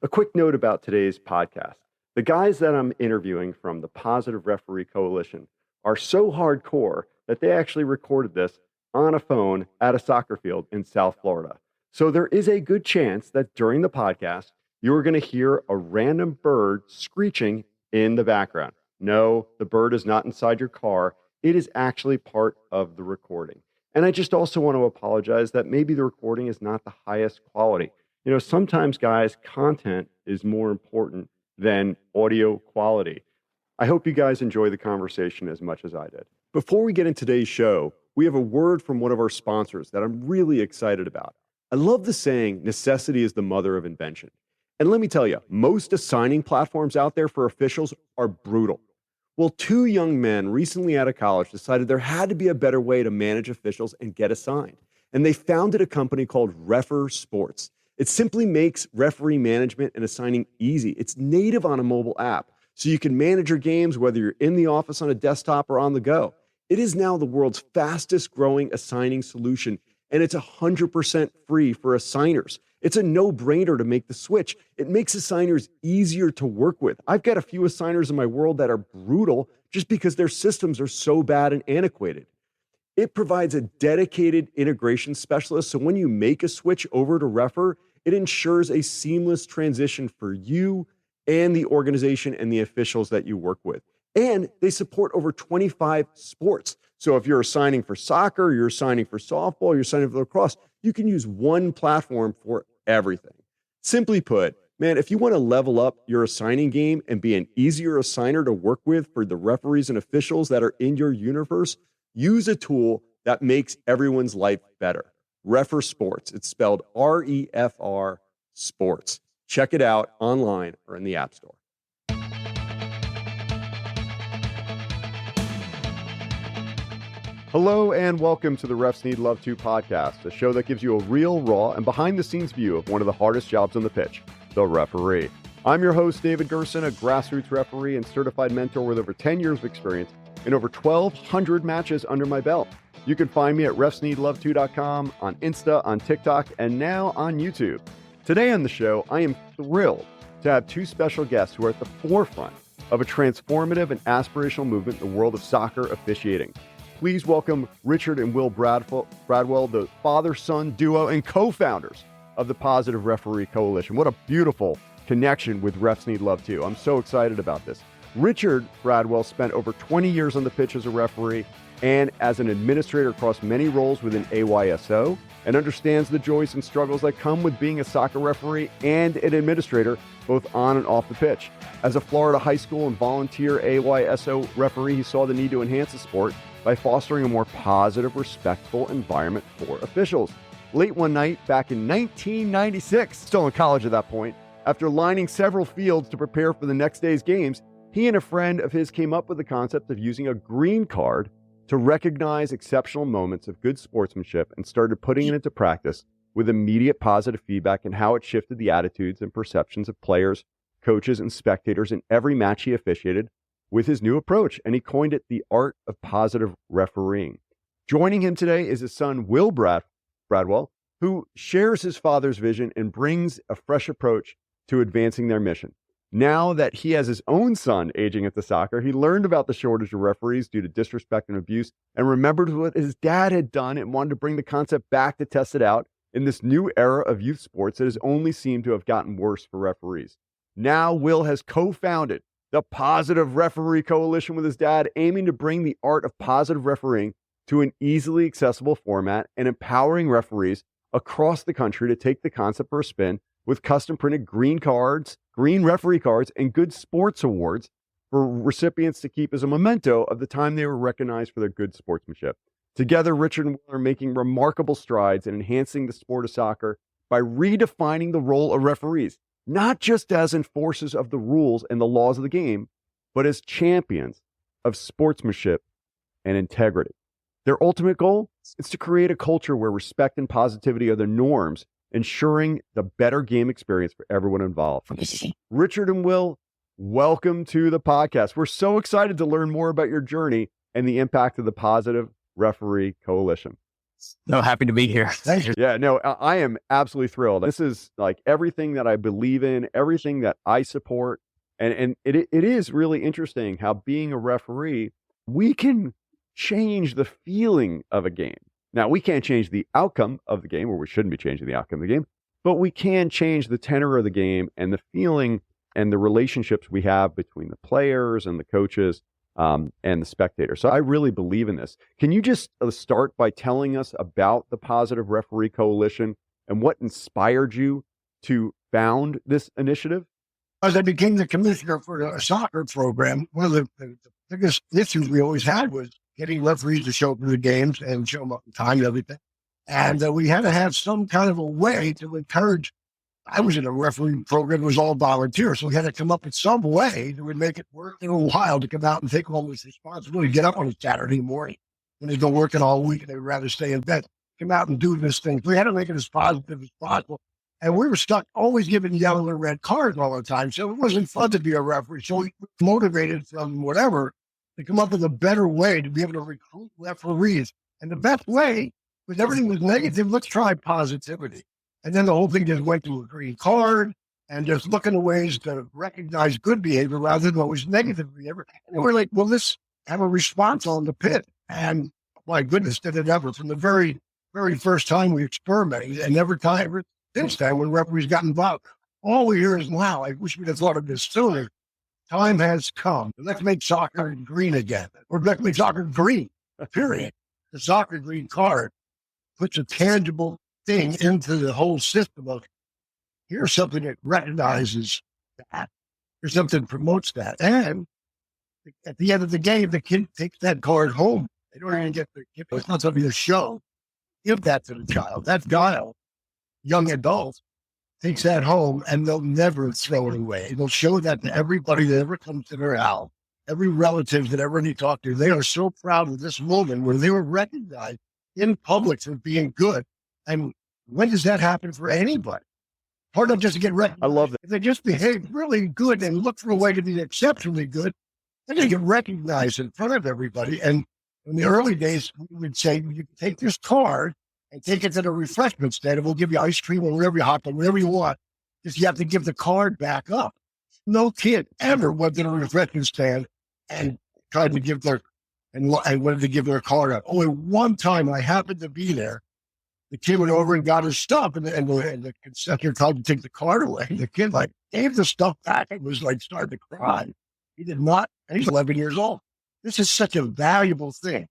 A quick note about today's podcast. The guys that I'm interviewing from the Positive Referee Coalition are so hardcore that they actually recorded this on a phone at a soccer field in South Florida. So there is a good chance that during the podcast, you're going to hear a random bird screeching in the background. No, the bird is not inside your car. It is actually part of the recording. And I just also want to apologize that maybe the recording is not the highest quality. You know, sometimes, guys, content is more important than audio quality. I hope you guys enjoy the conversation as much as I did. Before we get into today's show, we have a word from one of our sponsors that I'm really excited about. I love the saying, necessity is the mother of invention. And let me tell you, most assigning platforms out there for officials are brutal. Well, two young men recently out of college decided there had to be a better way to manage officials and get assigned. And they founded a company called Refer Sports. It simply makes referee management and assigning easy. It's native on a mobile app, so you can manage your games whether you're in the office on a desktop or on the go. It is now the world's fastest growing assigning solution, and it's 100% free for assigners. It's a no-brainer to make the switch. It makes assigners easier to work with. I've got a few assigners in my world that are brutal just because their systems are so bad and antiquated. It provides a dedicated integration specialist, so when you make a switch over to Refer, it ensures a seamless transition for you and the organization and the officials that you work with. And they support over 25 sports. So if you're assigning for soccer, you're assigning for softball, you're assigning for lacrosse, you can use one platform for everything. Simply put, man, if you want to level up your assigning game and be an easier assigner to work with for the referees and officials that are in your universe, use a tool that makes everyone's life better. Refer Sports. It's spelled R-E-F-R Sports. Check it out online or in the App Store. Hello and welcome to the Refs Need Love To podcast, a show that gives you a real, raw, and behind-the-scenes view of one of the hardest jobs on the pitch, the referee. I'm your host, David Gerson, a grassroots referee and certified mentor with over 10 years of experience and over 1,200 matches under my belt. You can find me at refsneedlove2.com, on Insta, on TikTok, and now on YouTube. Today on the show, I am thrilled to have two special guests who are at the forefront of a transformative and aspirational movement in the world of soccer officiating. Please welcome Richard and Will Bradwell, the father-son duo and co-founders of the Positive Referee Coalition. What a beautiful connection with Refs Need Love To. I'm so excited about this. Richard Bradwell spent over 20 years on the pitch as a referee and as an administrator across many roles within AYSO, and understands the joys and struggles that come with being a soccer referee and an administrator, both on and off the pitch. As a Florida high school and volunteer AYSO referee, he saw the need to enhance the sport by fostering a more positive, respectful environment for officials. Late one night back in 1996, still in college at that point, after lining several fields to prepare for the next day's games, he and a friend of his came up with the concept of using a green card to recognize exceptional moments of good sportsmanship and started putting it into practice with immediate positive feedback and how it shifted the attitudes and perceptions of players, coaches, and spectators in every match he officiated with his new approach, and he coined it the art of positive refereeing. Joining him today is his son, Will Bradwell, who shares his father's vision and brings a fresh approach to advancing their mission. Now that he has his own son aging at the soccer, he learned about the shortage of referees due to disrespect and abuse and remembered what his dad had done and wanted to bring the concept back to test it out in this new era of youth sports that has only seemed to have gotten worse for referees. Now Will has co-founded the Positive Referee Coalition with his dad, aiming to bring the art of positive refereeing to an easily accessible format and empowering referees across the country to take the concept for a spin with custom printed green referee cards, and good sports awards for recipients to keep as a memento of the time they were recognized for their good sportsmanship. Together, Richard and Will are making remarkable strides in enhancing the sport of soccer by redefining the role of referees, not just as enforcers of the rules and the laws of the game, but as champions of sportsmanship and integrity. Their ultimate goal is to create a culture where respect and positivity are the norms, ensuring the better game experience for everyone involved. Richard and Will, welcome to the podcast. We're so excited to learn more about your journey and the impact of the Positive Referee Coalition. No, happy to be here. Thank you. Yeah, no, I am absolutely thrilled. This is like everything that I believe in, everything that I support. And it is really interesting how being a referee, we can change the feeling of a game. Now, we can't change the outcome of the game, or we shouldn't be changing the outcome of the game, but we can change the tenor of the game and the feeling and the relationships we have between the players and the coaches and the spectators. So I really believe in this. Can you just start by telling us about the Positive Referee Coalition and what inspired you to found this initiative? As I became the commissioner for a soccer program, one of the biggest issues we always had was getting referees to show up to the games and show them up in time and everything. And we had to have some kind of a way to encourage. I was in a referee program that was all volunteer, so we had to come up with some way that would make it worth a while to come out and take all this responsibility, get up on a Saturday morning when they've been working all week and they'd rather stay in bed, come out and do this thing. So we had to make it as positive as possible. And we were stuck always giving yellow and red cards all the time. So it wasn't fun to be a referee. So we were motivated from whatever to come up with a better way to be able to recruit referees. And the best way, because everything was negative, let's try positivity. And then the whole thing just went to a green card and just looking at ways to recognize good behavior rather than always negative behavior. And we're like, well, let's have a response on the pit. And my goodness, did it ever. From the very, very first time we experimented, and every time since then when referees got involved, all we hear is, wow, I wish we'd have thought of this sooner. Time has come. Let's make soccer green again. Or let's make soccer green, period. The soccer green card puts a tangible thing into the whole system of here's something that recognizes that. Here's something that promotes that. And at the end of the game, the kid takes that card home. They don't even get the gift. It's not something to show. Give that to the child. That child, young adult, takes that home and they'll never throw it away. They'll show that to everybody that ever comes to their house, every relative that ever they talk to. They are so proud of this moment where they were recognized in public for being good. And when does that happen for anybody? Hard enough just to get recognized. I love that. If they just behave really good and look for a way to be exceptionally good, they're going to get recognized in front of everybody. And in the early days, we would say, you can take this card and take it to the refreshment stand, and we'll give you ice cream or whatever you hot dog, whatever you want. Just you have to give the card back up. No kid ever went to the refreshment stand and tried to give their and wanted to give their card up. Only one time I happened to be there. The kid went over and got his stuff, and the concessionaire tried to take the card away. The kid gave the stuff back and was starting to cry. He did not. And he's 11 years old. This is such a valuable thing.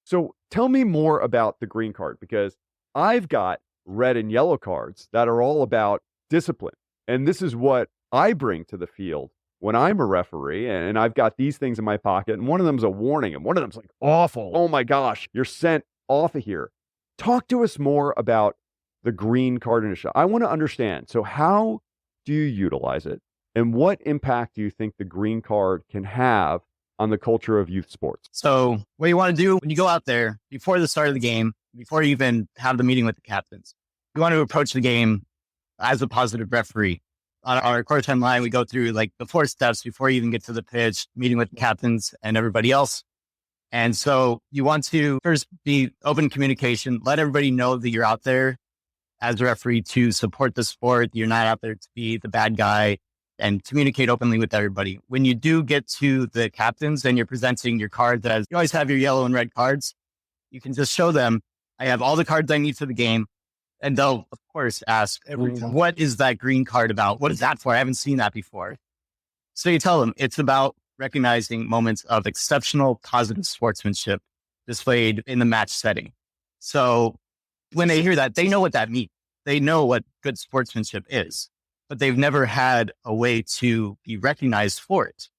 So tell me more about the green card, because I've got red and yellow cards that are all about discipline. And this is what I bring to the field when I'm a referee. And I've got these things in my pocket. And one of them's a warning. And one of them's like, awful. Oh my gosh, you're sent off of here. Talk to us more about the green card initiative. I want to understand. So how do you utilize it? And what impact do you think the green card can have on the culture of youth sports? So what you want to do when you go out there before the start of the game, before you even have the meeting with the captains, you want to approach the game as a positive referee. On our court time line, we go through the 4 steps before you even get to the pitch, meeting with the captains and everybody else. And so you want to first be open communication, let everybody know that you're out there as a referee to support the sport. You're not out there to be the bad guy, and communicate openly with everybody. When you do get to the captains and you're presenting your cards, as you always have your yellow and red cards, you can just show them, I have all the cards I need for the game. And they'll, of course, ask, what is that green card about? What is that for? I haven't seen that before. So you tell them it's about recognizing moments of exceptional positive sportsmanship displayed in the match setting. So when they hear that, they know what that means. They know what good sportsmanship is, but they've never had a way to be recognized for it.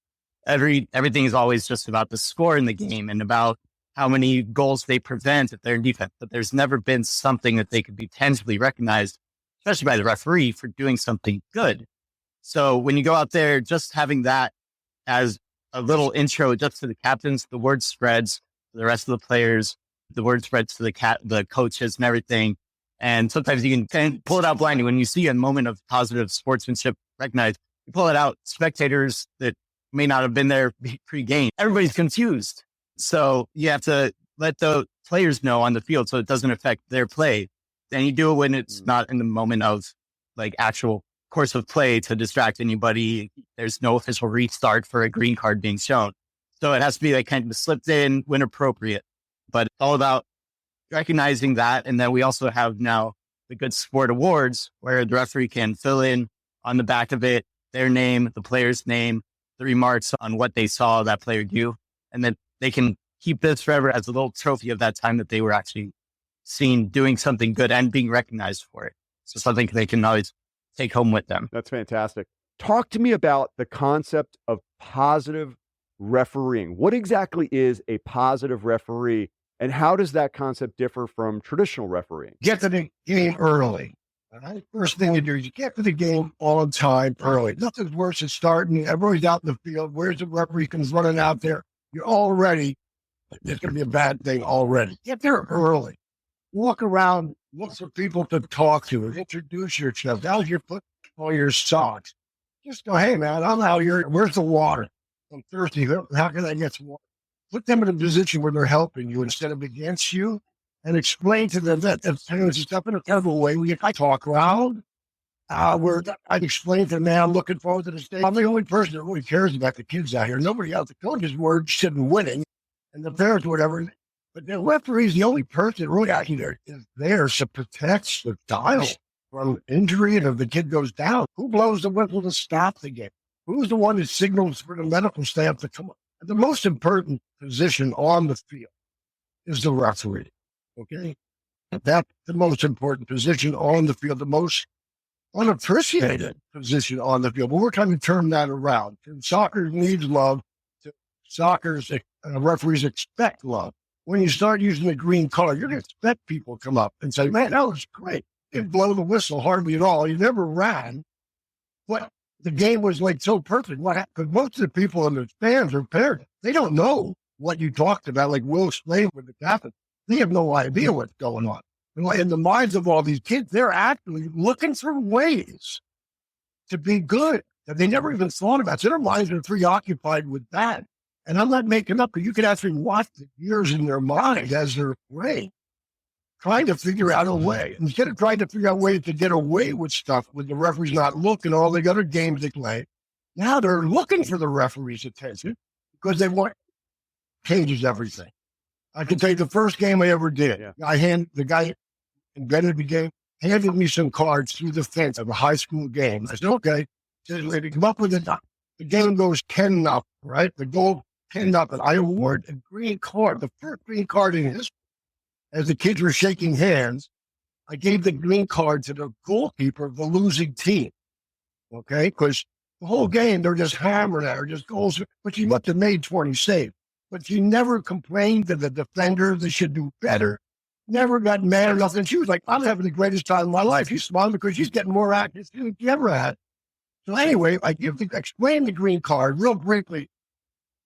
Everything is always just about the score in the game and about how many goals they prevent if they're in defense, but there's never been something that they could be tangibly recognized, especially by the referee, for doing something good. So when you go out there, just having that as a little intro just to the captains, the word spreads to the rest of the players, the word spreads to the coaches and everything. And sometimes you can pull it out blindly. When you see a moment of positive sportsmanship recognized, you pull it out. Spectators that may not have been there pre-game, everybody's confused. So you have to let players know on the field so it doesn't affect their play. Then you do it when it's not in the moment of like actual course of play to distract anybody. There's no official restart for a green card being shown. So it has to be like kind of slipped in when appropriate. But it's all about recognizing that. And then we also have now the Good Sport Awards where the referee can fill in on the back of it, their name, the player's name, the remarks on what they saw that player do. And then they can keep this forever as a little trophy of that time that they were actually seen doing something good and being recognized for it. So something they can always take home with them. That's fantastic. Talk to me about the concept of positive refereeing. What exactly is a positive referee, and how does that concept differ from traditional refereeing? Get to the game early. All right? First thing you do is you get to the game on time early. Nothing's worse than starting. Everybody's out in the field. Where's the referee? Comes running out there. You're already, it's going to be a bad thing already. Get there early. Walk around, look for people to talk to, introduce yourself. How's your foot or your socks? Just go, hey, man, I'm out here. Where's the water? I'm thirsty. How can I get some water? Put them in a position where they're helping you instead of against you, and explain to them that if there's stuff in a kind of a way where I talk loud, where I'd explain to them, man, I'm looking forward to this day. I'm the only person that really cares about the kids out here. Nobody else. The coach's word sitting winning, and the parents, whatever. But the referee is the only person really actually there is there to protect the child from injury, and if the kid goes down, who blows the whistle to stop the game? Who's the one that signals for the medical staff to come up? And the most important position on the field is the referee. Okay? That's the most important position on the field, the most unappreciated position on the field. But we're trying to turn that around. And soccer needs love. Soccer's referees expect love. When you start using the green card, you're going to expect people to come up and say, man, that was great. You didn't blow the whistle hardly at all. You never ran. But the game was like so perfect. What happened? Because most of the people in the stands are parents. They don't know what you talked about, like Will explained with the captain. They have no idea what's going on. In the minds of all these kids, they're actually looking for ways to be good that they never even thought about. So their minds are preoccupied with that. And I'm not making up, but you can actually watch the gears in their mind as they're playing, trying to figure out a way. Instead of trying to figure out ways to get away with stuff with the referee's not looking, all the other games they play, now they're looking for the referee's attention because they want changes everything. I can tell you the first game I ever did, the guy invented the game, handed me some cards through the fence of a high school game. I said, okay, they come up with it. The game goes 10-0, right? The goal 10-0. I award a green card, the first green card in history. As the kids were shaking hands, I gave the green card to the goalkeeper of the losing team. Okay? Because the whole game, they're just hammering at her, just goals. But she must have made 20 saves. But she never complained to the defender they should do better. Never got mad or nothing. She was like, I'm having the greatest time of my life. She's smiling because she's getting more active than she ever had. So anyway, I explain the green card real briefly.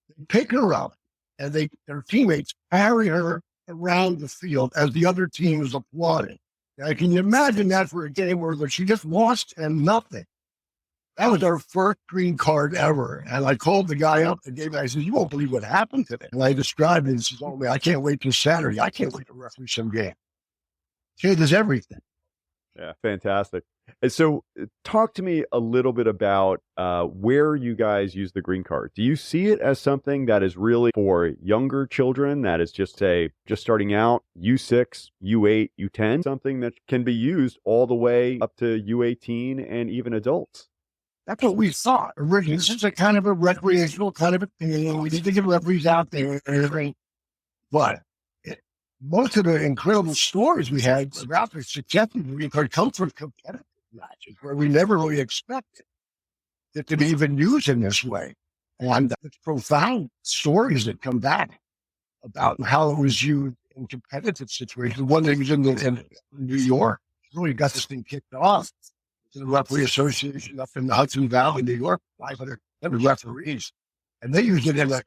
They pick her up, and their teammates carry her around the field as the other team is applauding. Now, can you imagine that for a game where she just lost and nothing? That was our first green card ever. And I called the guy up and gave him, I said, you won't believe what happened today. And I described it and says, oh man, I can't wait till Saturday. I can't wait to referee some game. Changes everything. Yeah, fantastic. And so talk to me a little bit about where you guys use the green card. Do you see it as something that is really for younger children, that is just starting out, U6, U8, U10, something that can be used all the way up to U18 and even adults? That's what we thought originally. This is a kind of a recreational kind of a thing. We need to get referees out there and everything. But most of the incredible stories we had about the success of the green card come from competitive matches where we never really expected it to be even used in this way. And it's profound stories that come back about how it was used in competitive situations. One that was in New York really got this thing kicked off. The Referee Association up in the Hudson Valley, New York, 500 referees. And they used it in a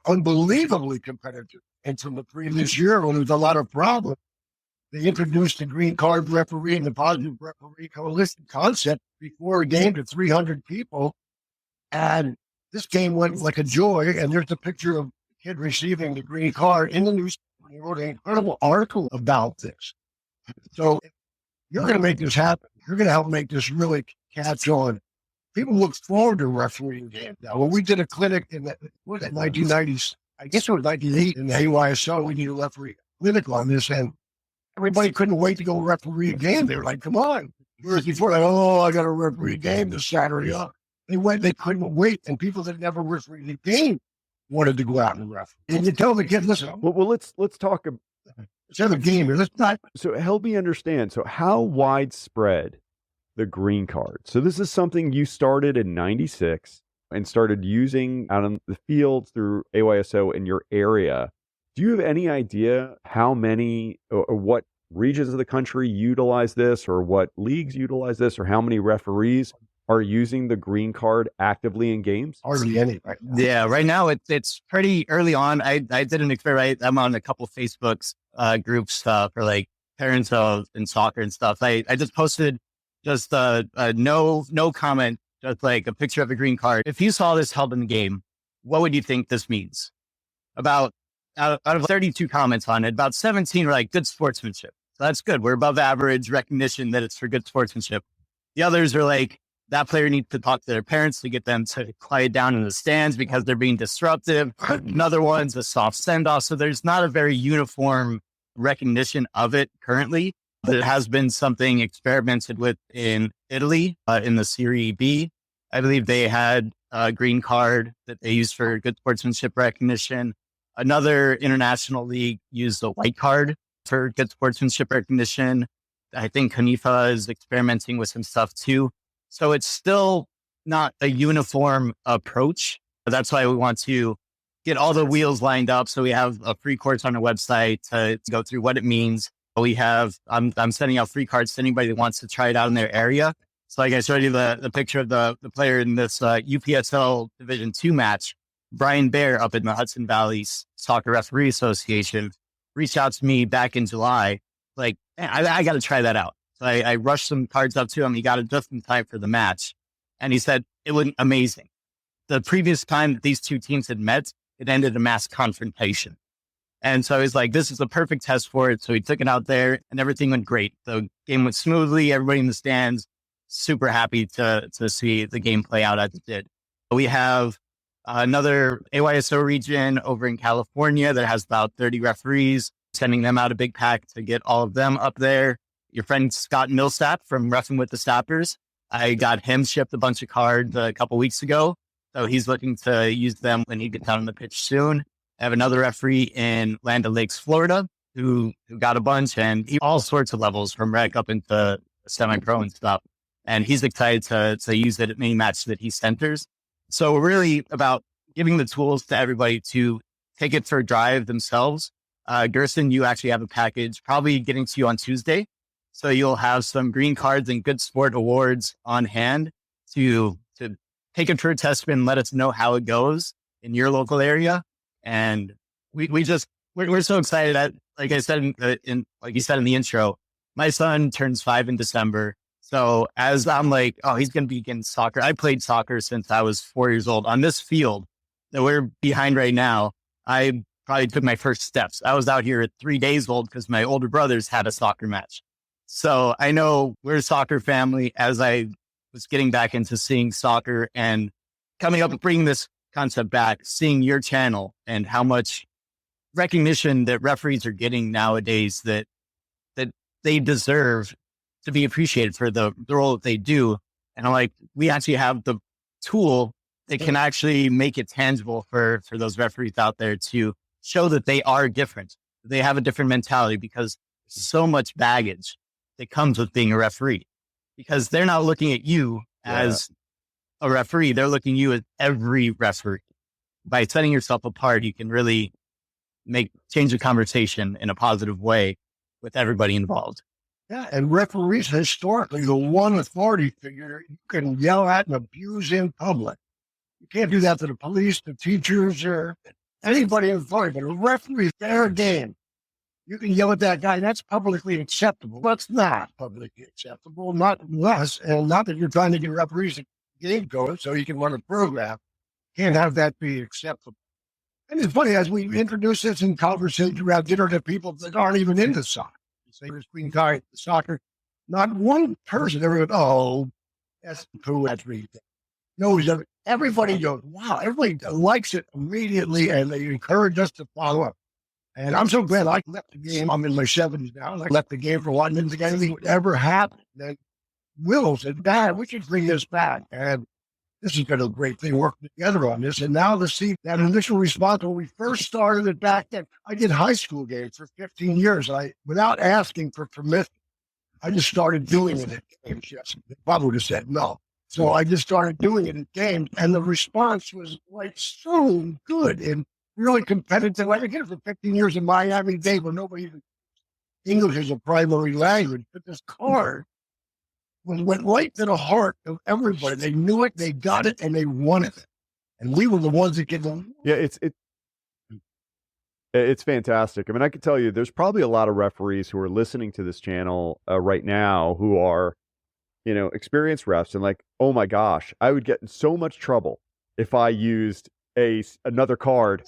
unbelievably competitive. And from the previous year, when there was a lot of problems, they introduced the green card referee and the positive referee coalition concept before a game to 300 people. And this game went like a joy. And there's a picture of the kid receiving the green card in the newspaper He wrote an incredible article about this. So if you're going to make this happen. You're going to help make this really catch on. People look forward to refereeing games now. When we did a clinic in the 1990s, I guess it was 1980 in the AYSO, we did a referee clinic on this, and everybody couldn't wait to go referee a game. They were like, come on. Whereas before, like, oh, I got to referee a game this Saturday. They couldn't wait. And people that never refereed the game wanted to go out and referee. And you tell the kid, listen, Well, let's talk. let's have a game here. Let's not. So help me understand. So how widespread the green card? So this is something you started in '96 and started using out on the fields through AYSO in your area. Do you have any idea how many or what regions of the country utilize this, or what leagues utilize this, or how many referees are using the green card actively in games? Hardly any right now. Yeah, right now it's pretty early on. I did an experiment. I'm on a couple Facebooks groups for like parents in soccer and stuff. I just posted just no comment, just like a picture of a green card. If you saw this held in the game, what would you think this means? Out of 32 comments on it, about 17 were like good sportsmanship. So that's good. We're above average recognition that it's for good sportsmanship. The others are like, that player needs to talk to their parents to get them to quiet down in the stands because they're being disruptive. Another one's a soft send-off. So there's not a very uniform recognition of it currently. But it has been something experimented with in Italy in the Serie B. I believe they had a green card that they used for good sportsmanship recognition. Another international league used a white card for good sportsmanship recognition. I think Canifa is experimenting with some stuff too. So it's still not a uniform approach. That's why we want to get all the wheels lined up. So we have a free course on our website to go through what it means. We have, I'm sending out free cards to anybody that wants to try it out in their area. So like I showed you the picture of the player in this UPSL Division II match, Brian Bear up in the Hudson Valley Soccer Referee Association reached out to me back in July. Like, I got to try that out. So I rushed some cards up to him. He got it just in time for the match. And he said, it was amazing. The previous time that these two teams had met, it ended a mass confrontation. And so he's like, this is the perfect test for it. So he took it out there and everything went great. The game went smoothly. Everybody in the stands, super happy to see the game play out as it did. We have another AYSO region over in California that has about 30 referees, sending them out a big pack to get all of them up there. Your friend Scott Millsap from Roughing with the Sappers, I got him shipped a bunch of cards a couple weeks ago. So he's looking to use them when he gets out on the pitch soon. I have another referee in Land O'Lakes, Florida, who got a bunch and all sorts of levels from rec up into semi-pro and stuff. And he's excited to use it at any match that he centers. So we're really about giving the tools to everybody to take it for a drive themselves. Gerson, you actually have a package probably getting to you on Tuesday. So you'll have some green cards and good sport awards on hand to take it for a test and let us know how it goes in your local area. And we're so excited. Like I said, like you said in the intro, my son turns 5 in December. So as I'm like, oh, he's going to be getting soccer. I played soccer since I was 4 years old on this field that we're behind right now. I probably took my first steps. I was out here at 3 days old because my older brothers had a soccer match. So I know we're a soccer family. As I was getting back into seeing soccer and coming up and bringing this concept back, seeing your channel and how much recognition that referees are getting nowadays that they deserve to be appreciated for the role that they do. And I'm like, we actually have the tool that can actually make it tangible for those referees out there to show that they are different. They have a different mentality because there's so much baggage that comes with being a referee, because they're not looking at you as a referee. They're looking at you as every referee. By setting yourself apart, you can really change the conversation in a positive way with everybody involved. Yeah, and referees historically, the one authority figure you can yell at and abuse in public. You can't do that to the police, the teachers, or anybody in authority. But a referee, fair game. You can yell at that guy. That's publicly acceptable. But it's not publicly acceptable, not unless, and not that you're trying to get referees to game going so you can run a program. Can't have that be acceptable. And it's funny, as we introduce this in conversation around dinner to people that aren't even into soccer, say this green card, soccer, not one person ever goes, oh, that's who that's reading. No, everybody goes, wow, everybody likes it immediately, and they encourage us to follow up. And I'm so glad I left the game. I'm in my 70s now. I left the game for one. Didn't think anything would ever happen. Then Will said, Dad, we should bring this back. And this has been a great thing working together on this. And now to see that initial response when we first started it back then, I did high school games for 15 years. Without asking for permission, I just started doing it at games. Yes, Bob would have said no. So I just started doing it at games, and the response was like so good and really competitive. I did it for 15 years in Miami-Dade where nobody even English is a primary language, but this card went right to the heart of everybody. They knew it, they got it, and they wanted it. And we were the ones that get them. Yeah, it's fantastic. I mean, I can tell you there's probably a lot of referees who are listening to this channel right now who are, experienced refs and like, oh my gosh, I would get in so much trouble if I used another card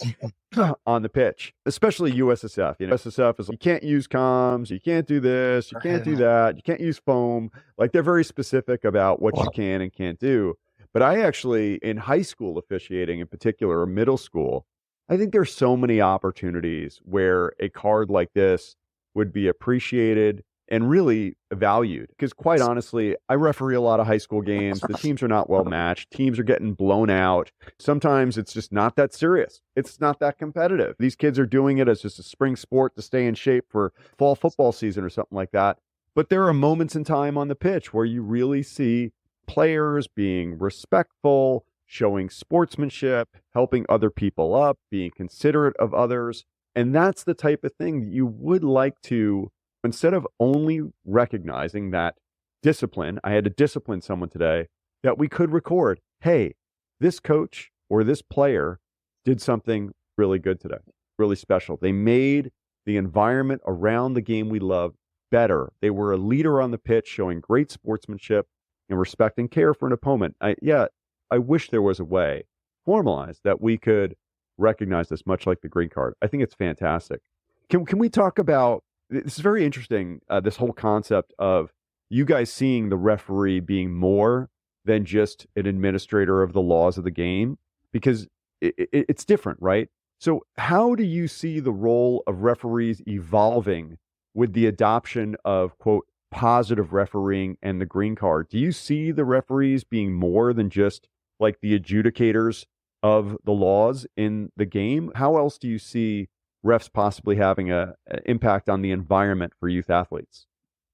on the pitch, especially USSF. USSF is like, you can't use comms, you can't do this, you can't do that, you can't use foam. Like they're very specific about what you can and can't do. But I actually, in high school officiating in particular, or middle school, I think there's so many opportunities where a card like this would be appreciated and really valued. Because quite honestly, I referee a lot of high school games. The teams are not well matched. Teams are getting blown out. Sometimes it's just not that serious. It's not that competitive. These kids are doing it as just a spring sport to stay in shape for fall football season or something like that. But there are moments in time on the pitch where you really see players being respectful, showing sportsmanship, helping other people up, being considerate of others. And that's the type of thing that you would like to, instead of only recognizing that discipline, I had to discipline someone today, that we could record, hey, this coach or this player did something really good today, really special. They made the environment around the game we love better. They were a leader on the pitch, showing great sportsmanship and respect and care for an opponent. I wish there was a way, formalized, that we could recognize this, much like the green card. I think it's fantastic. Can we talk about, this is very interesting, this whole concept of you guys seeing the referee being more than just an administrator of the laws of the game, because it's different, right? So how do you see the role of referees evolving with the adoption of, quote, positive refereeing and the green card? Do you see the referees being more than just like the adjudicators of the laws in the game? How else do you see refs possibly having an impact on the environment for youth athletes?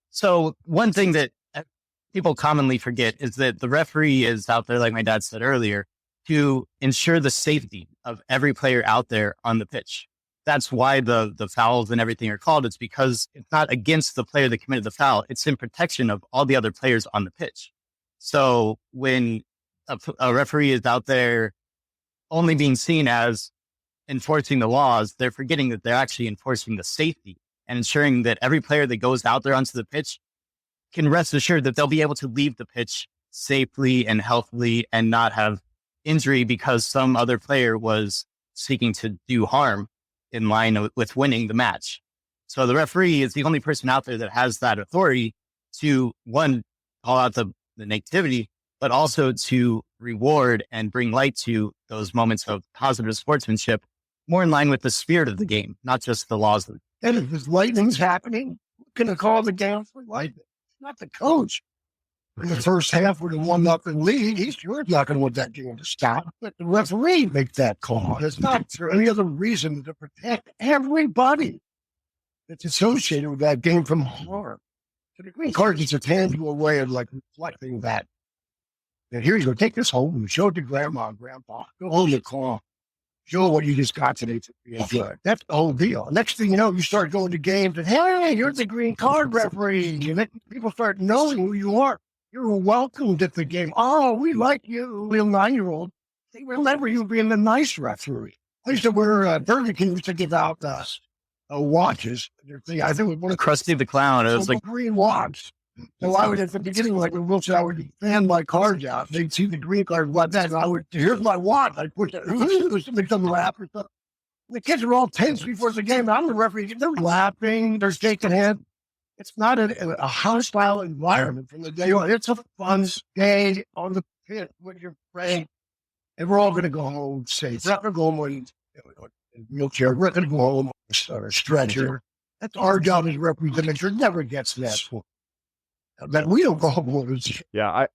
So one thing that people commonly forget is that the referee is out there, like my dad said earlier, to ensure the safety of every player out there on the pitch. That's why the fouls and everything are called. It's because it's not against the player that committed the foul. It's in protection of all the other players on the pitch. So when a referee is out there only being seen as enforcing the laws, they're forgetting that they're actually enforcing the safety and ensuring that every player that goes out there onto the pitch can rest assured that they'll be able to leave the pitch safely and healthily and not have injury because some other player was seeking to do harm in line with winning the match. So the referee is the only person out there that has that authority to, one, call out the negativity, but also to reward and bring light to those moments of positive sportsmanship, more in line with the spirit of the game, not just the laws of the game. And if this lightning's happening, we're going to call the game for lightning. It's not the coach. In the first half with a 1-0 lead, he's sure not going to want that game to stop. But the referee makes that call. It's not for any other reason to protect everybody that's associated with that game from harm. So the green card is a tangible way of like reflecting that. And here you go, take this home and show it to grandma and grandpa. Go hold the call. Show what you just got today to be good. That's the whole deal. Next thing you know, you start going to games and, hey, you're the green card referee. And then people start knowing who you are. You're welcomed at the game. Oh, we like you, little 9-year-old. They remember you being the nice referee. I used to wear, Burger King used to give out watches. I think it was one of Krusty the Clown. It was like green watch. So I would, at the beginning, like when Will said, I would fan my cards out. They'd see the green card like that. And I would, here's my watch. I'd push it. Somebody come laugh or something. The kids are all tense before the game. I'm the referee. They're laughing. They're shaking hands. It's not a hostile environment from the day on. It's a fun day on the pit when you're playing. And we're all going to go home safe. We're not going to go home in a wheelchair. We're not going to go home on a stretcher. That's our job as representatives. Never gets to that point. But we don't go home on Yeah,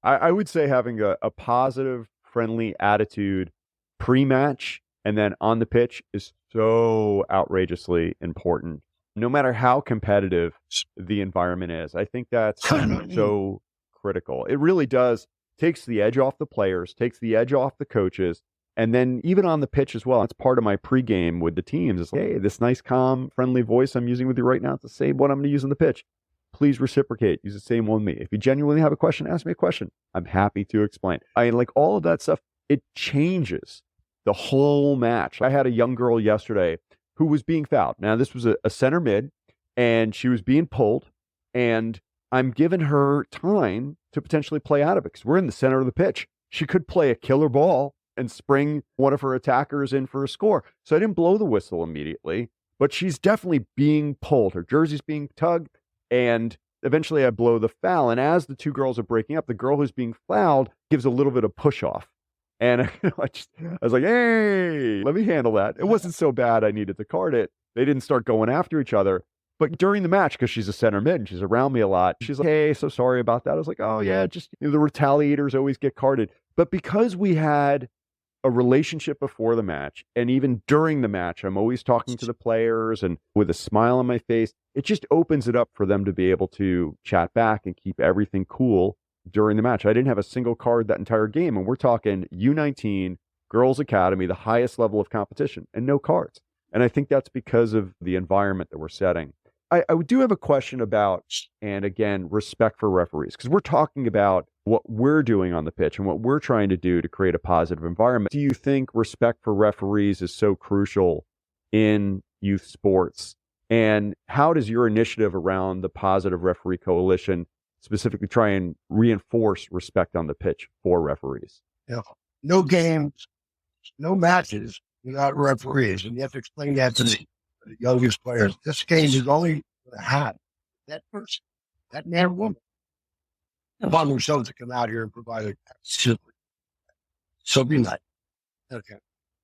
I would say having a positive, friendly attitude pre-match and then on the pitch is so outrageously important. No matter how competitive the environment is, I think that's so critical. It really does. Takes the edge off the players, takes the edge off the coaches, and then even on the pitch as well. That's part of my pregame with the teams. It's like, hey, this nice, calm, friendly voice I'm using with you right now, it's the same one I'm going to use on the pitch. Please reciprocate. Use the same one with me. If you genuinely have a question, ask me a question. I'm happy to explain. Like all of that stuff, it changes the whole match. I had a young girl yesterday who was being fouled. Now, this was a center mid, and she was being pulled, and I'm giving her time to potentially play out of it because we're in the center of the pitch. She could play a killer ball and spring one of her attackers in for a score. So I didn't blow the whistle immediately, but she's definitely being pulled. Her jersey's being tugged, and eventually I blow the foul. And as the two girls are breaking up, the girl who's being fouled gives a little bit of push off. And I was like, hey, let me handle that. It wasn't so bad I needed to card it. They didn't start going after each other. But during the match, because she's a center mid and she's around me a lot, she's like, hey, so sorry about that. I was like, oh, yeah, just the retaliators always get carded. But because we had a relationship before the match, and even during the match, I'm always talking to the players and with a smile on my face, it just opens it up for them to be able to chat back and keep everything cool during the match. I didn't have a single card that entire game, and we're talking U19, Girls Academy, the highest level of competition, and no cards. And I think that's because of the environment that we're setting. I do have a question about, and again, respect for referees, because we're talking about what we're doing on the pitch and what we're trying to do to create a positive environment. Do you think respect for referees is so crucial in youth sports? And how does your initiative around the Positive Referee Coalition specifically try and reinforce respect on the pitch for referees? Yeah. No games, no matches without referees. And you have to explain that to the youngest players. This game is only going to have that person, that man or woman, upon themselves to come out here and provide a simply. So be nice. Okay.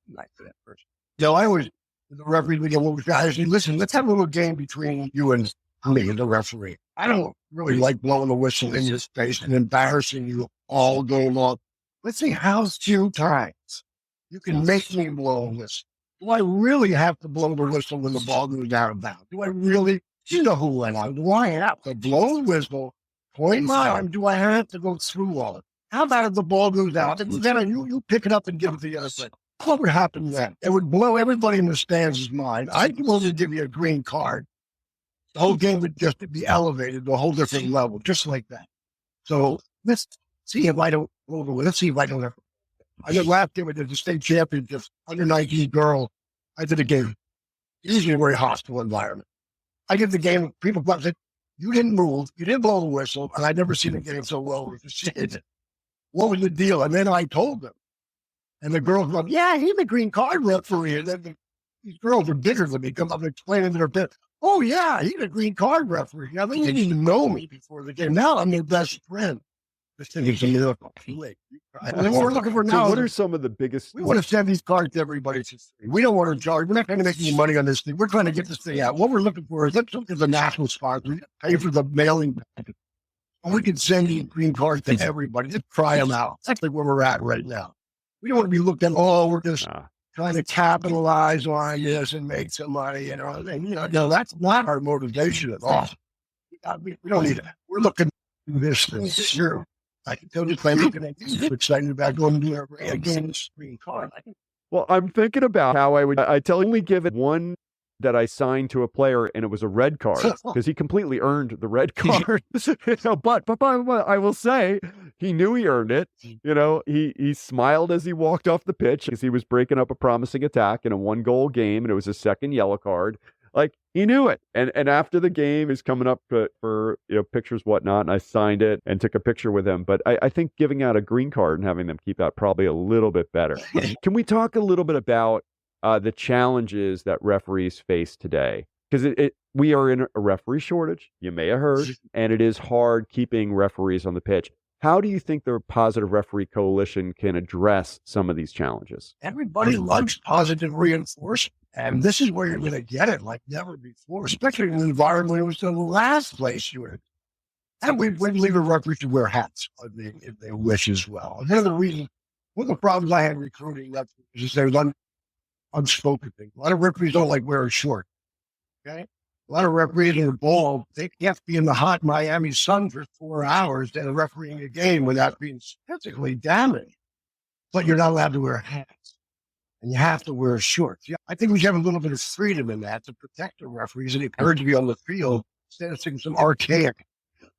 Nice for that person. So I always, the referee, we get what we I say, listen, let's have a little game between you and me and the referee. I don't really like blowing the whistle in your face and embarrassing you all day long. Let's see, how's 2 times you can make me blow a whistle? Do I really have to blow the whistle when the ball goes out of bounds? Do I really? You know who went out. Do I have to blow the whistle, point my arm? Do I have to go through all of it? How about if the ball goes out and then you pick it up and give it to the other side? What would happen then? It would blow everybody in the stands' mind. I'd be willing to give you a green card. The whole game would just be elevated to a whole different level, just like that. So let's see if I don't blow the whistle. Let's see if I don't ever. I did last year, we did the state championship, under 19 girl. I did a game. Usually a very hostile environment. I did the game. People said, you didn't move. You didn't blow the whistle. And I'd never seen a game so well received. What was the deal? And then I told them. And the girls were like, yeah, he's a green card referee. And then these girls are bigger than me. Come up and explaining to their bit. Oh, yeah, he's a green card referee. Now, they didn't even know me before the game. Now I'm their best friend. This thing is a miracle. And then what we're looking for now. So what are some of the biggest? We want to send these cards to everybody. We don't want to charge. We're not trying to make any money on this thing. We're trying to get this thing out. What we're looking for is let's look at the national sponsor, pay for the mailing. And we can send these green cards to everybody. Just try them out. That's like where we're at right now. We don't want to be looked at, oh, we're just trying to capitalize on this and make some money. No, that's not our motivation at all. We don't need it. We're looking at this thing. Sure. I can tell you, I'm looking at you, excited about going to do a game screen card. Well, I'm thinking about how I only give it one that I signed to a player, and it was a red card because he completely earned the red card. But I will say he knew he earned it. He smiled as he walked off the pitch because he was breaking up a promising attack in a 1-goal game, and it was his second yellow card. Like he knew it. And after the game, he's coming up for pictures, whatnot. And I signed it and took a picture with him. But I think giving out a green card and having them keep that probably a little bit better. Can we talk a little bit about the challenges that referees face today? Because we are in a referee shortage, you may have heard, and it is hard keeping referees on the pitch. How do you think the Positive Referee Coalition can address some of these challenges? Everybody loves positive reinforcement. And this is where you're going to get it like never before, especially in an environment where it was the last place you were. And we leave a referee to wear hats if they wish as well. Another reason, one of the problems I had recruiting referees is there's unspoken things. A lot of referees don't like wearing shorts. Okay? A lot of referees are bald. They can't be in the hot Miami sun for 4 hours and refereeing a game without being physically damaged. But you're not allowed to wear hats. And you have to wear shorts. Yeah, I think we should have a little bit of freedom in that to protect the referees and encourage you on the field instead of seeing some archaic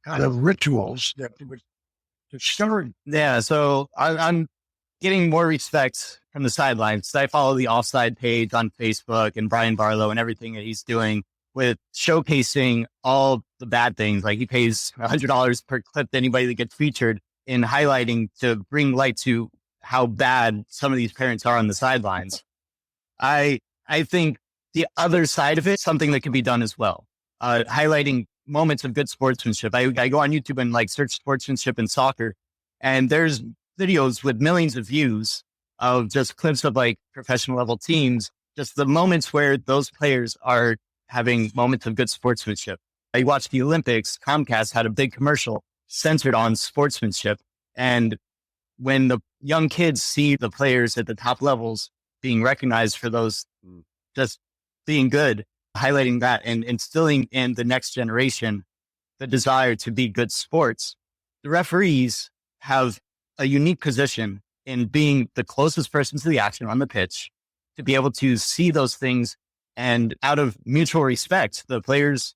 kind of rituals that would discourage. Yeah, so I'm getting more respect from the sidelines. I follow the Offside page on Facebook and Brian Barlow and everything that he's doing with showcasing all the bad things. Like he pays $100 per clip to anybody that gets featured in highlighting to bring light to how bad some of these parents are on the sidelines. I think the other side of it, something that can be done as well, highlighting moments of good sportsmanship. I go on YouTube and search sportsmanship in soccer, and there's videos with millions of views of just clips of professional level teams, just the moments where those players are having moments of good sportsmanship. I watched the Olympics. Comcast had a big commercial centered on sportsmanship. And when the young kids see the players at the top levels being recognized for those just being good, highlighting that and instilling in the next generation the desire to be good sports, the referees have a unique position in being the closest person to the action on the pitch to be able to see those things. And out of mutual respect, the players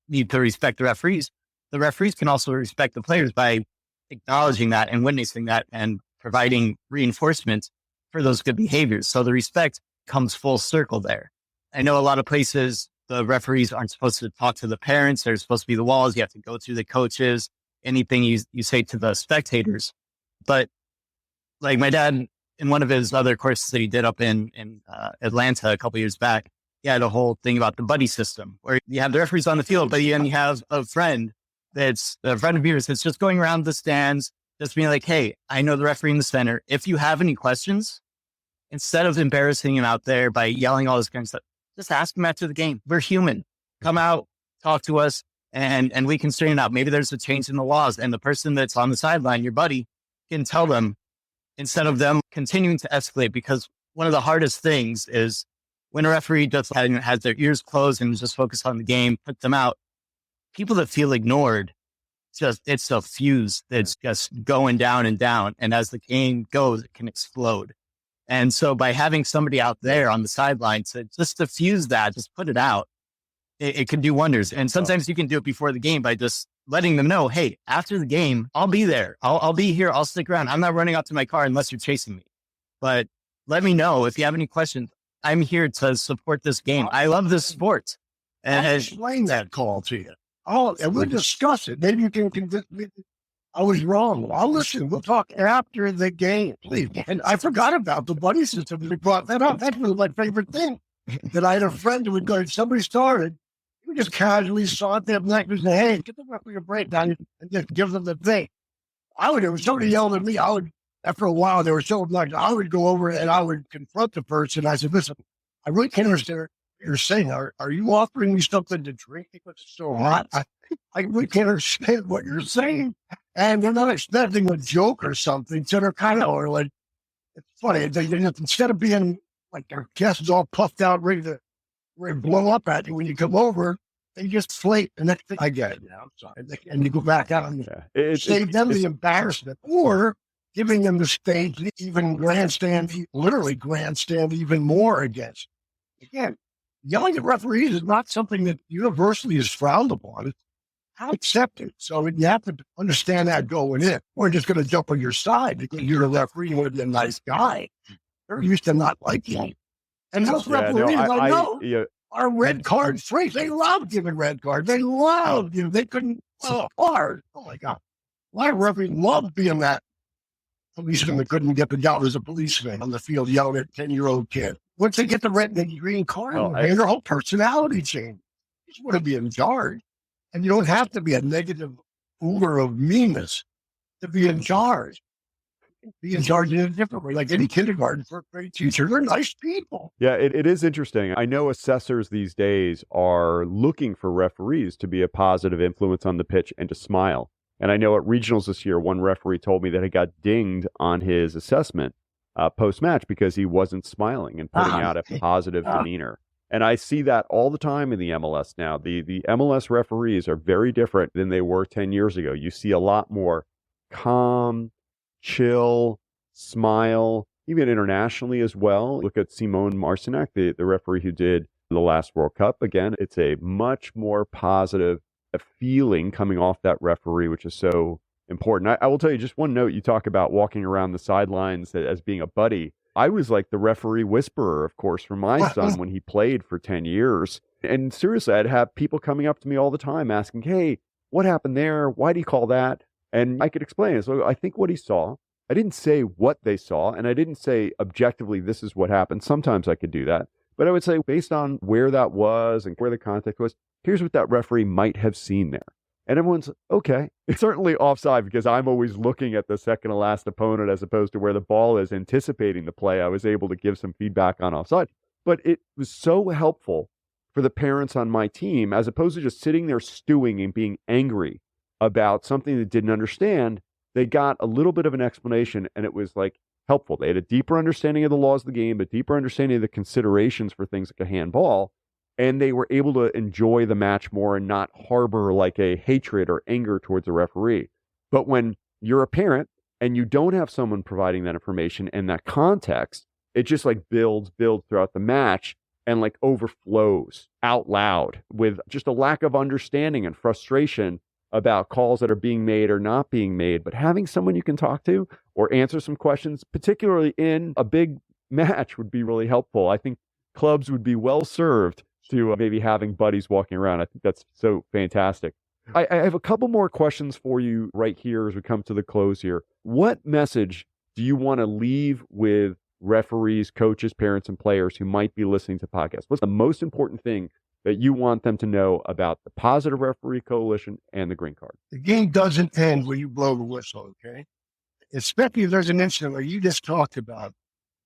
need to respect the referees. The referees can also respect the players by acknowledging that and witnessing that and providing reinforcement for those good behaviors. So the respect comes full circle there. I know a lot of places, the referees aren't supposed to talk to the parents. They're supposed to be the walls. You have to go through the coaches, anything you say to the spectators. But my dad, in one of his other courses that he did up in Atlanta a couple years back, he had a whole thing about the buddy system where you have the referees on the field, but then you have a friend that's a friend of yours that's just going around the stands, just being like, hey, I know the referee in the center. If you have any questions, instead of embarrassing him out there by yelling all this kind of stuff, just ask him after the game. We're human. Come out, talk to us, and we can straighten it out. Maybe there's a change in the laws, and the person that's on the sideline, your buddy, can tell them instead of them continuing to escalate. Because one of the hardest things is when a referee just has their ears closed and just focused on the game, put them out. People that feel ignored, it's a fuse that's just going down and down. And as the game goes, it can explode. And so by having somebody out there on the sidelines to just diffuse that, just put it out, it can do wonders. And sometimes you can do it before the game by just letting them know, hey, after the game, I'll be there. I'll be here. I'll stick around. I'm not running out to my car unless you're chasing me. But let me know if you have any questions. I'm here to support this game. I love this sport. And I'll explain that call to you. And we'll discuss it. Maybe you can convince me I was wrong. I'll listen. We'll talk after the game, please. And I forgot about the buddy system. We brought that up. That was my favorite thing. That I had a friend who would go, if somebody started, we just casually saw it there next and say, hey, get the referee a breakdown and just give them the thing. There was somebody yelled at me. After a while, they were so obnoxious. I would go over and I would confront the person. I said, listen, I really can't understand what you're saying. Are you offering me something to drink because it's so hot? I really can't understand what you're saying. And they're not expecting a joke or something. So they're kind of like, it's funny. They instead of being like their chest is all puffed out, ready to blow up at you when you come over, they just flake. And that's I get it. I'm sorry. And you go back out and save them the embarrassment or giving them the stage to even literally grandstand even more against. Again, yelling at referees is not something that universally is frowned upon. It's accepted. So you have to understand that going in. We're just going to jump on your side because you're a referee. You want to be a nice guy. They're used to not liking you. And those referees, I know. Our red card freaks. They love giving red cards. They love you. They couldn't hard. Oh my God. A lot of referees love being that policeman that couldn't get the job as a policeman on the field yelling at a 10-year-old kid. Once they get the red and green card, their whole personality change. You just want to be in charge. And you don't have to be a negative uber of meanness to be in charge. Be in charge in a different way. Like any kindergarten, first grade teacher, they're nice people. Yeah, it is interesting. I know assessors these days are looking for referees to be a positive influence on the pitch and to smile. And I know at regionals this year, one referee told me that he got dinged on his assessment post-match because he wasn't smiling and putting out a positive demeanor. And I see that all the time in the MLS now. The MLS referees are very different than they were 10 years ago. You see a lot more calm, chill, smile, even internationally as well. Look at Simone Marcinek, the referee who did the last World Cup. Again, it's a much more positive feeling coming off that referee, which is so important. I will tell you just one note. You talk about walking around the sidelines as being a buddy. I was like the referee whisperer, of course, for my son when he played for 10 years. And seriously, I'd have people coming up to me all the time asking, hey, what happened there? Why do you call that? And I could explain it. So I think what he saw, I didn't say what they saw, and I didn't say objectively, this is what happened. Sometimes I could do that. But I would say based on where that was and where the context was, here's what that referee might have seen there. And everyone's, okay. It's certainly offside because I'm always looking at the second to last opponent as opposed to where the ball is, anticipating the play. I was able to give some feedback on offside. But it was so helpful for the parents on my team, as opposed to just sitting there stewing and being angry about something they didn't understand. They got a little bit of an explanation, and it was like helpful. They had a deeper understanding of the laws of the game, a deeper understanding of the considerations for things like a handball. And they were able to enjoy the match more and not harbor like a hatred or anger towards the referee. But when you're a parent and you don't have someone providing that information and that context, it just like builds throughout the match and like overflows out loud with just a lack of understanding and frustration about calls that are being made or not being made. But having someone you can talk to or answer some questions, particularly in a big match, would be really helpful. I think clubs would be well served to maybe having buddies walking around. I think that's so fantastic. I have a couple more questions for you right here as we come to the close here. What message do you want to leave with referees, coaches, parents, and players who might be listening to podcasts? What's the most important thing that you want them to know about the Positive Referee Coalition and the Green Card? The game doesn't end when you blow the whistle, okay? Especially if there's an incident like you just talked about.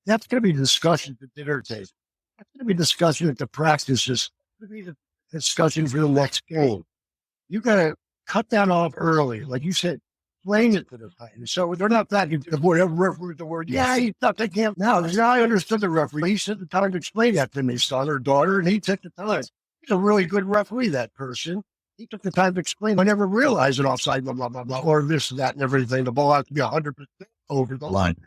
That's going to be discussion at the dinner table. That's going to be discussion at the practices. It's going to be the discussion for the next game. You got to cut that off early. Like you said, explain it to the time. So they're not that, whatever referee the word, yeah, he thought they can't. Now I understood the referee. He took the time to explain that to me, son or daughter, and he took the time. He's a really good referee, that person. He took the time to explain. I never realized an offside, blah, blah, blah, blah, or this and that and everything. The ball has to be 100% over the line.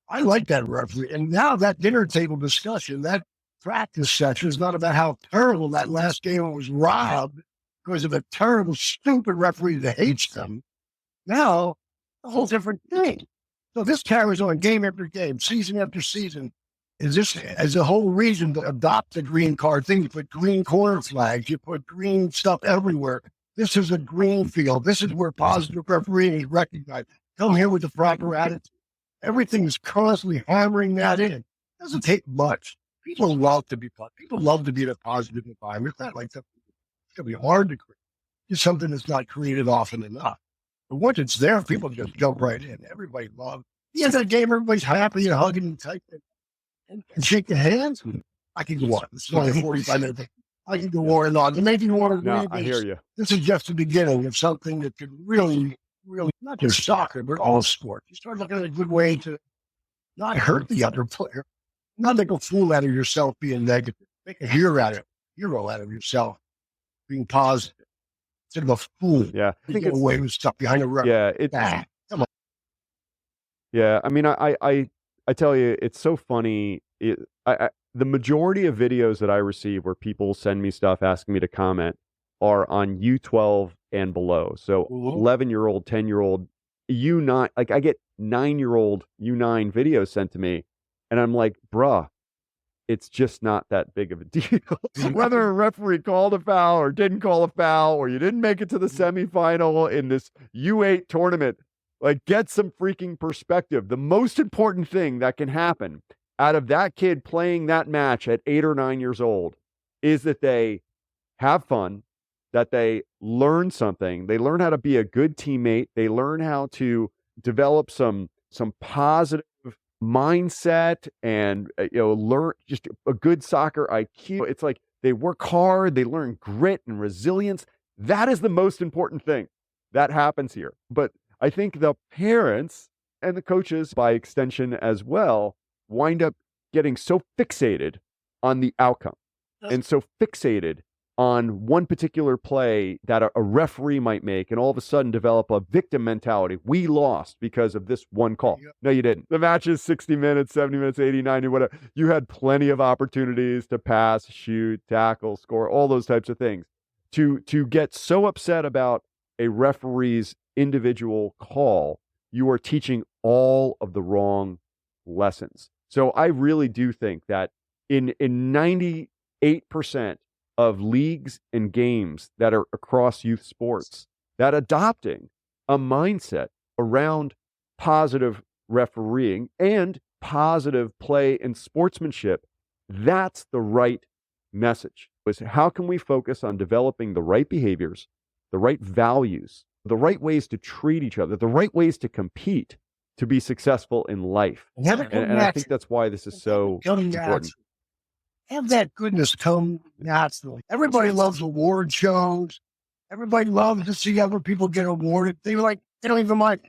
I like that referee. And now that dinner table discussion, that practice session is not about how terrible that last game was robbed because of a terrible, stupid referee that hates them. Now, a whole different thing. So this carries on game after game, season after season. Is this as a whole reason to adopt the green card thing? You put green corner flags, you put green stuff everywhere. This is a green field. This is where positive refereeing is recognized. Come here with the proper attitude. Everything is constantly hammering that in. It doesn't take much. People love to be in a positive environment. It's not like something it's going to be hard to create. It's something that's not created often enough. But once it's there, people just jump right in. Everybody loves it. At the end of the game, everybody's happy and hugging and typing and shaking hands. I can go on. It's only 45 minutes. I can go on and on. Maybe one of the I hear you. This is just the beginning of something that could really, not just soccer, but all sports. You start looking at a good way to not hurt the other player, not make a fool out of yourself being negative, make a hero out of yourself being positive instead of a fool. Yeah, I think it's away with stuff behind the referee. Yeah, come on. Yeah, I mean, I tell you, it's so funny. The majority of videos that I receive where people send me stuff asking me to comment are on U12 and below. So 11-year-old, 10-year-old, U9, like I get 9-year-old U9 videos sent to me. And I'm like, bruh, it's just not that big of a deal. Whether a referee called a foul or didn't call a foul, or you didn't make it to the semifinal in this U8 tournament, like, get some freaking perspective. The most important thing that can happen out of that kid playing that match at 8 or 9 years old is that they have fun, that they learn something. They learn how to be a good teammate. They learn how to develop some positive mindset and learn just a good soccer IQ. It's like they work hard, they learn grit and resilience. That is the most important thing that happens here. But I think the parents and the coaches, by extension as well, wind up getting so fixated on the outcome and so fixated on one particular play that a referee might make, and all of a sudden develop a victim mentality. We lost because of this one call. No, you didn't. The match is 60 minutes, 70 minutes, 80, 90, whatever. You had plenty of opportunities to pass, shoot, tackle, score, all those types of things. To get so upset about a referee's individual call, you are teaching all of the wrong lessons. So I really do think that in 98% of leagues and games that are across youth sports, that adopting a mindset around positive refereeing and positive play and sportsmanship, that's the right message. Is how can we focus on developing the right behaviors, the right values, the right ways to treat each other, the right ways to compete to be successful in life. And I think that's why this is so important. Have that goodness come naturally. Everybody loves award shows. Everybody loves to see other people get awarded. They don't even mind.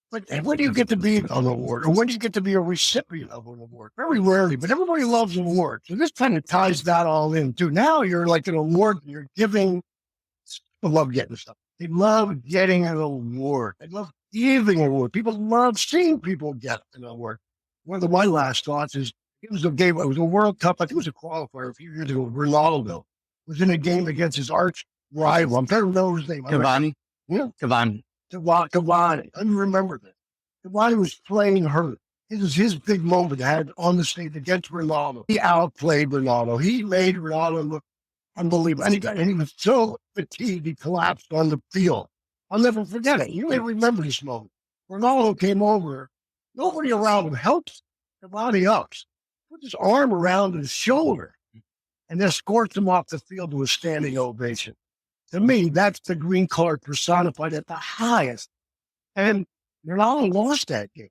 But when do you get to be an award? Or when do you get to be a recipient of an award? Very rarely, but everybody loves awards. So this kind of ties that all in too. Now you're like an award, you're giving. People love getting stuff. They love getting an award. They love giving an award. People love seeing people get an award. One of my last thoughts is, it was a game. It was a World Cup. I think it was a qualifier a few years ago. Ronaldo was in a game against his arch rival. I'm trying to remember his name. Cavani. Yeah, Cavani. Cavani. I remember that. Cavani was playing hurt. It was his big moment to have on the stage against Ronaldo. He outplayed Ronaldo. He made Ronaldo look unbelievable. And he was so fatigued, he collapsed on the field. I'll never forget it. You may remember this moment. Ronaldo came over. Nobody around him helps Cavani up. Put his arm around his shoulder and escorts him off the field to a standing ovation. To me, that's the green card personified at the highest. And Ronaldo lost that game.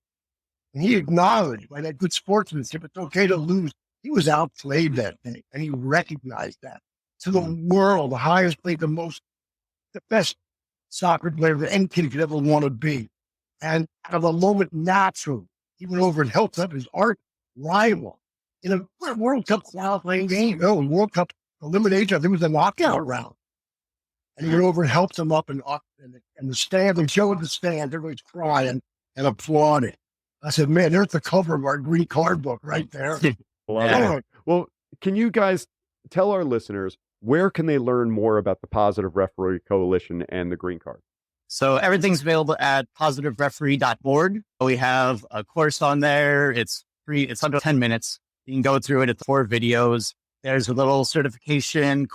And he acknowledged by that good sportsmanship, it's okay to lose. He was outplayed that day, and he recognized that. To the world, the highest play, the best soccer player that any kid could ever want to be. And out of a moment, naturally, he went over and helped up his arch rival in a World Cup qualifying game. No, World Cup elimination. I think it was a knockout round. And he went over and helped him up and the stand, and showed the stand. Everybody's crying and applauding. I said, man, there's the cover of our green card book right there. Well, can you guys tell our listeners, where can they learn more about the Positive Referee Coalition and the green card? So everything's available at positivereferee.org. We have a course on there. It's free. It's under 10 minutes. You can go through it. It's 4 videos. There's a little certification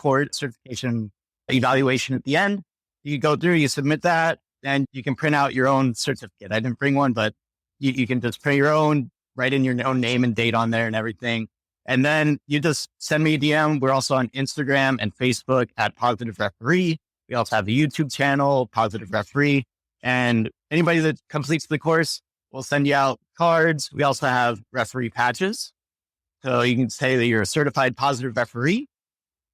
evaluation at the end. You go through, you submit that, and you can print out your own certificate. I didn't bring one, but you can just print your own, write in your own name and date on there and everything. And then you just send me a DM. We're also on Instagram and Facebook at Positive Referee. We also have a YouTube channel, Positive Referee. And anybody that completes the course, we'll send you out cards. We also have referee patches. So you can say that you're a certified positive referee.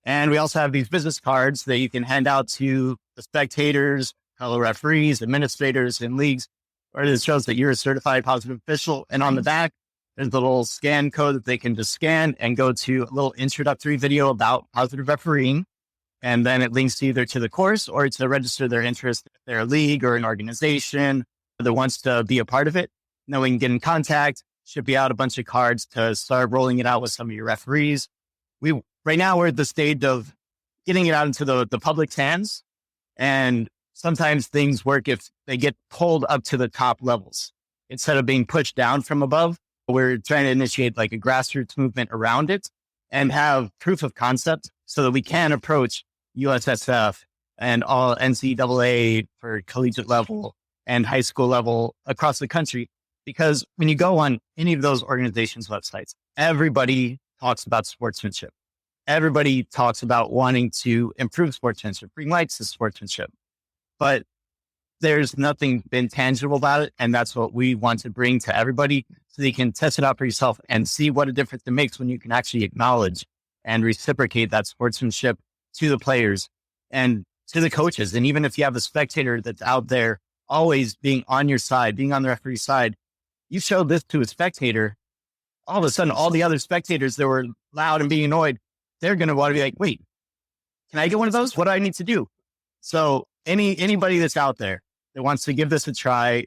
And we also have these business cards that you can hand out to the spectators, fellow referees, administrators in leagues, where it shows that you're a certified positive official. And on the back, there's a little scan code that they can just scan and go to a little introductory video about positive refereeing. And then it links either to the course or to register their interest if they're a league or an organization that wants to be a part of it. And then we can get in contact, ship you out a bunch of cards to start rolling it out with some of your referees. Right now, we're at the stage of getting it out into the public's hands. And sometimes things work if they get pulled up to the top levels. Instead of being pushed down from above, we're trying to initiate like a grassroots movement around it. and have proof of concept so that we can approach USSF and all NCAA for collegiate level and high school level across the country. Because when you go on any of those organizations' websites, everybody talks about sportsmanship. Everybody talks about wanting to improve sportsmanship, bring light to sportsmanship, but there's nothing been tangible about it. And that's what we want to bring to everybody so that you can test it out for yourself and see what a difference it makes when you can actually acknowledge and reciprocate that sportsmanship to the players and to the coaches. And even if you have a spectator that's out there always being on your side, being on the referee's side, you show this to a spectator, all of a sudden, all the other spectators that were loud and being annoyed, they're going to want to be like, wait, can I get one of those? What do I need to do? So anybody that's out there that wants to give this a try,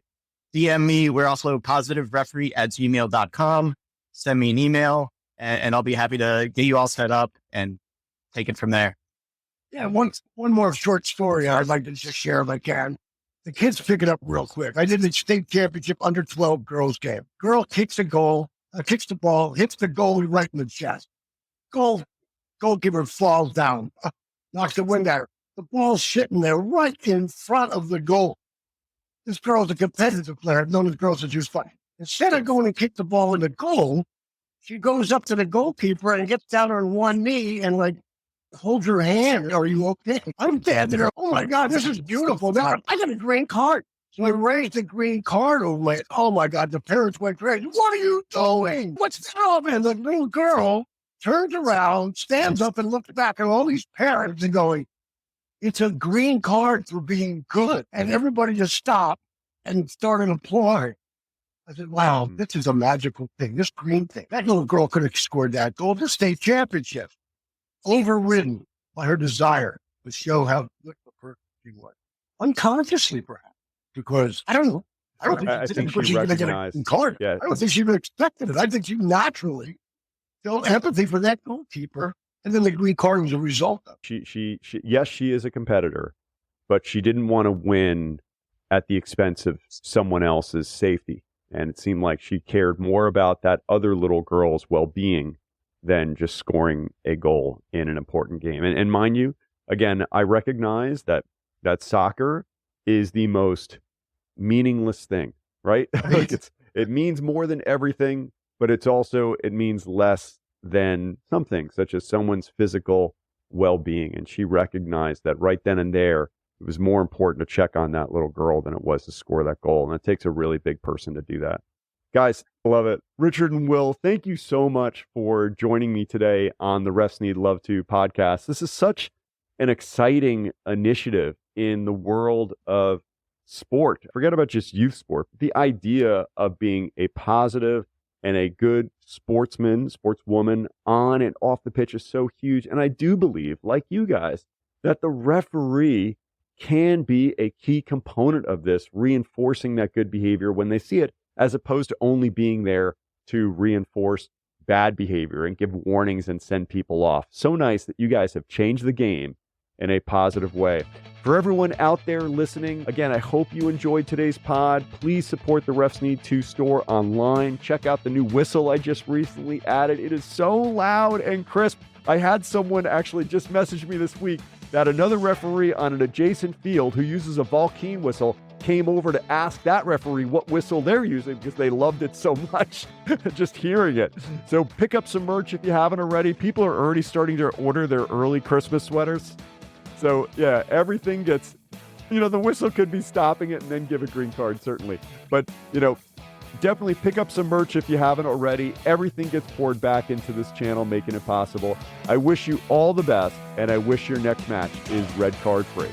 DM me. We're also positivereferee@gmail.com. Send me an email and I'll be happy to get you all set up and take it from there. Yeah, one more short story I'd like to just share if I can. The kids pick it up real quick. I did the state championship under 12 girls game. Girl kicks the ball, hits the goalie right in the chest. Goalkeeper falls down, knocks the wind out. The ball's sitting there right in front of the goal. This girl's a competitive player. I've known this girl since she was 5. Instead of going to kick the ball in the goal, she goes up to the goalkeeper and gets down on one knee and holds her hand. Are you okay? I'm standing there. Oh my God, this is beautiful. Now I got a green card. So I raised the green card over my, oh my God, the parents went crazy. What are you doing? What's up? And the little girl turns around, stands up and looks back at all these parents and going, it's a green card for being good. And everybody just stopped and started applauding. I said, wow, this is a magical thing. This green thing. That little girl could have scored that goal at the state championship. Overridden by her desire to show how good a person she was. Unconsciously, perhaps. Because, I don't know. I think she recognized. Yeah. I don't think she even expected it. I think she naturally felt empathy for that goalkeeper. And then the green card was a result of it. Yes, she is a competitor, but she didn't want to win at the expense of someone else's safety. And it seemed like she cared more about that other little girl's well-being than just scoring a goal in an important game. And mind you, again, I recognize that soccer is the most meaningless thing, right? It means more than everything, but it means less than something such as someone's physical well-being. And she recognized that right then and there, it was more important to check on that little girl than it was to score that goal. And it takes a really big person to do that. Guys, I love it. Richard and Will, thank you so much for joining me today on the Refs Need Love To podcast. This is such an exciting initiative in the world of sport. Forget about just youth sport. The idea of being a positive and a good sportsman, sportswoman on and off the pitch is so huge. And I do believe, like you guys, that the referee can be a key component of this, reinforcing that good behavior when they see it, as opposed to only being there to reinforce bad behavior and give warnings and send people off. So nice that you guys have changed the game in a positive way. For everyone out there listening, again, I hope you enjoyed today's pod. Please support the Refs Need To store online. Check out the new whistle I just recently added. It is so loud and crisp. I had someone actually just message me this week that another referee on an adjacent field who uses a Vulcan whistle came over to ask that referee what whistle they're using because they loved it so much, just hearing it. So pick up some merch if you haven't already. People are already starting to order their early Christmas sweaters. So yeah, everything gets, the whistle could be stopping it and then give a green card, certainly. But, definitely pick up some merch if you haven't already. Everything gets poured back into this channel, making it possible. I wish you all the best, and I wish your next match is red card free.